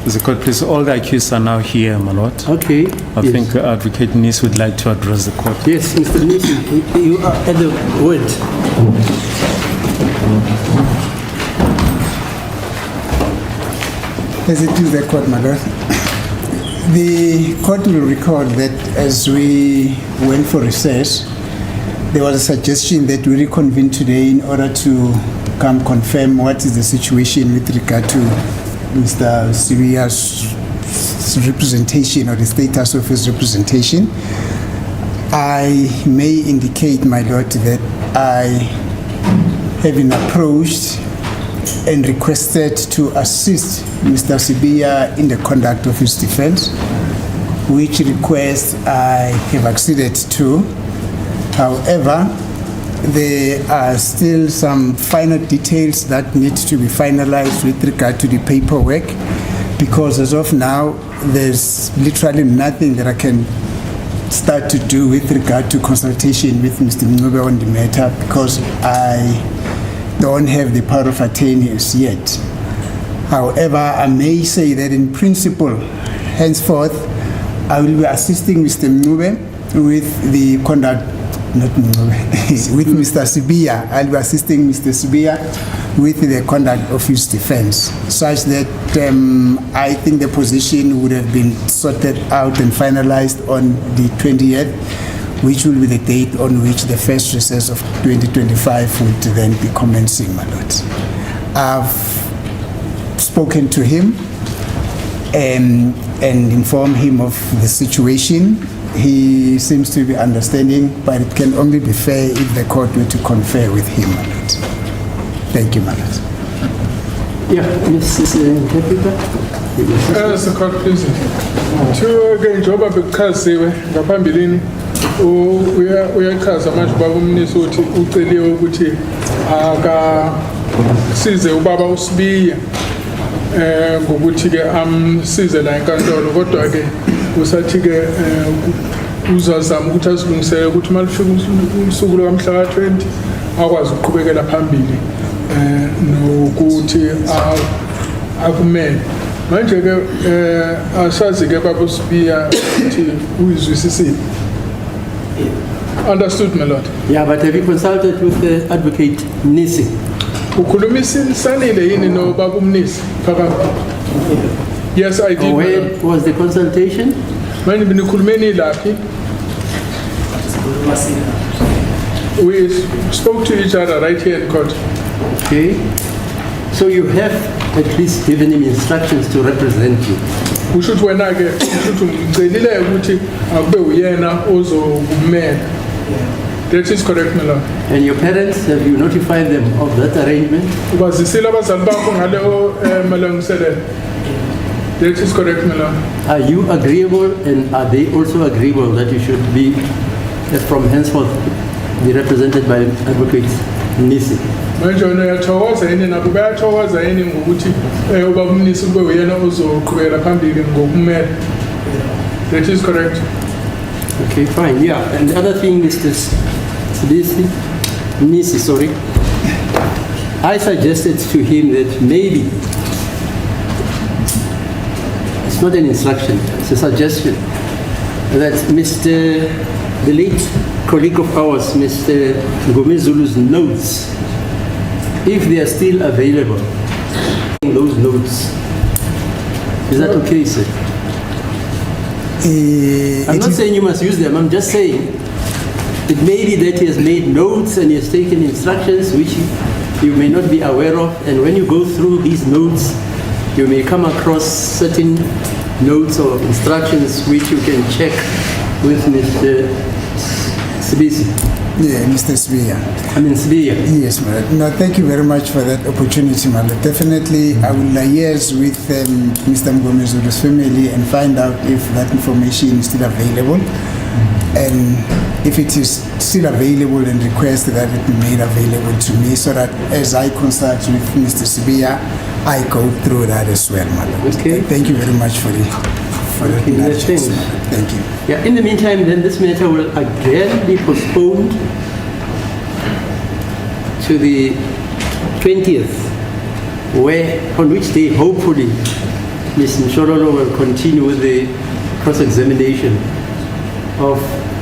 The court, please. All the accused are now here, my lord. Okay. I think Advocate Mnisi would like to address the court. Yes, Mr. Mnisi, you are at the word. As it is the court, my lord. The court will recall that as we went for recess, there was a suggestion that we reconvene today in order to come confirm what is the situation with regard to Mr. Sibiya's representation or the status of his representation. I may indicate, my lord, that I have been approached and requested to assist Mr. Sibiya in the conduct of his defense, which request I have acceded to. However, there are still some final details that need to be finalized with regard to the paperwork, because as of now, there's literally nothing that I can start to do with regard to consultation with Mr. Mncube on the matter, because I don't have the power of attorney as yet. However, I may say that in principle, henceforth, I will be assisting Mr. Mncube with the conduct, not Mncube, with Mr. Sibiya. I'll be assisting Mr. Sibiya with the conduct of his defense, such that I think the position would have been sorted out and finalized on the 20th, which will be the date on which the first recess of 2025 would then be commencing, my lord. I've spoken to him and informed him of the situation. He seems to be understanding, but it can only be fair if the court were to confer with him, my lord. Thank you, my lord. Yeah, Mrs. Interpreter. As the court please. To again, job of Kaziwe, Gapambilini, uyachaza manje ubaba uMnisi uthi uceliwe ukuthi akasize ubaba uSibiya ngokuthi ke amsize la enkantolo, kodwa ke usathi ke uzazama ukuthi asilungisele ukuthi malifika usuku lwamhla ka-20 akwazi ukuqhubekela phambili nokuthi akumele. Manje ke asazi ke baba uSibiya ukuthi uyizwisisile. Understood, my lord. Yeah, but have you consulted with the Advocate Mnisi? Ukhulumisanile yini no baba uMnisi phakathi? Yes, I did. Where was the consultation? Manje benikhulumeni laphi? We spoke to each other right here in court. Okay. So you have at least given him instructions to represent you. Usho ukuthi wena ke usho ukuthi ngicela ukuthi akube uyena ozokumela. That is correct, my lord. And your parents, have you notified them of that arrangement? Ubazisile abazali bakho ngaleyo malungiselelo. That is correct, my lord. Are you agreeable, and are they also agreeable that you should be, from henceforth, be represented by Advocate Mnisi? Manje wena uyathokoza yini nabo bayathokoza yini ngokuthi ubaba uMnisi kube uyena ozoqhubekela phambili ngokumela? That is correct. Okay, fine. Yeah, and the other thing, Mr. Mnisi, sorry, I suggested to him that maybe it's not an instruction, it's a suggestion that the late colleague of ours, Mr. Ngomezulu's notes, if they are still available, those notes, is that okay, sir? I'm not saying you must use them, I'm just saying it may be that he has made notes and he has taken instructions which you may not be aware of, and when you go through these notes, you may come across certain notes or instructions which you can check with Mr. Sibisi. Yeah, Mr. Sibiya. Sibiya. Yes, madam. No, thank you very much for that opportunity, madam. Definitely, I will liaise with Mr. Mngomezulu's family and find out if that information is still available. And if it is still available, and request that it be made available to me, so that as I consult with Mr. Sibiya, I go through that as well, madam. Okay. Thank you very much for the Thank you. Yeah, in the meantime, then this matter will again be postponed to the 20th, on which day hopefully Ms. Mshololo will continue with the cross-examination of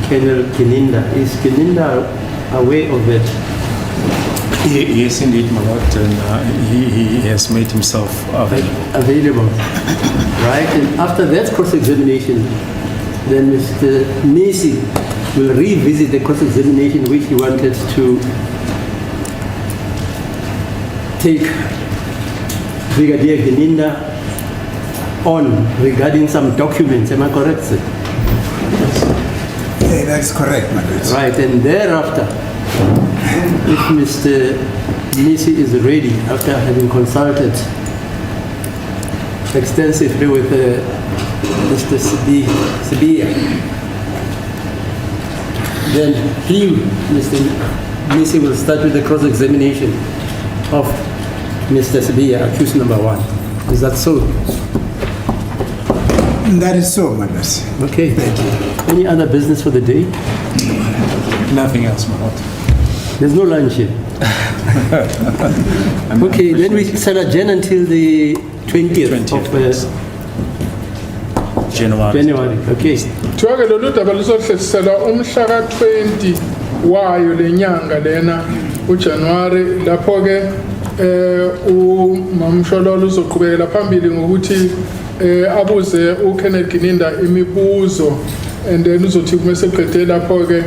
Colonel Gininda. Is Gininda aware of it? Yes, indeed, my lord, and he has made himself Available. Right, and after that cross-examination, then Mr. Mnisi will revisit the cross-examination which he wanted to take Brigadier Gininda on regarding some documents. Am I correct, sir? Yeah, that's correct, my lord. Right, and thereafter, if Mr. Mnisi is ready, after having consulted extensively with Mr. Sibiya, then he, Mr. Mnisi, will start with the cross-examination of Mr. Sibiya, accused number 1. Is that so? That is so, my lord. Okay. Thank you. Any other business for the day? nothing else, my lord. There's no lunch here. Okay, then we shall adjourn until the 20th of January. Okay. Thiwa-ke lolu daba luzohlehliselwa umhla ka-20 wayo lenyanga lena uJanuary, lapho-ke uMamshololo uzoqhubekela phambili ngokuthi abuze uKenneth Gininda imibuzo, and then uzothi kumese qede lapho-ke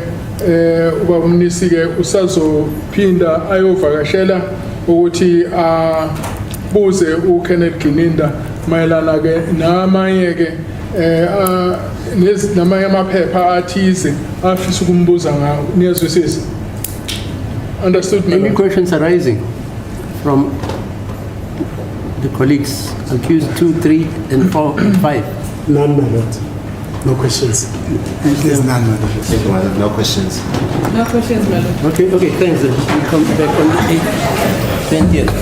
ubaba Mnisi-ke usazophinda ayovakashela ukuthi abuze uKenneth Gininda mayelana-ke namanye-ke namanye amaphepha athize afisa ukumbuza ngawo. Niyazwisisa? Understood, Any madam? questions arising from the colleagues? Accused 2, 3, and 4, and 5. None, my lord. No questions. There's none, my lord. Thank you, madam. No questions. No questions, madam. Okay, thanks. We'll come back on the 20th.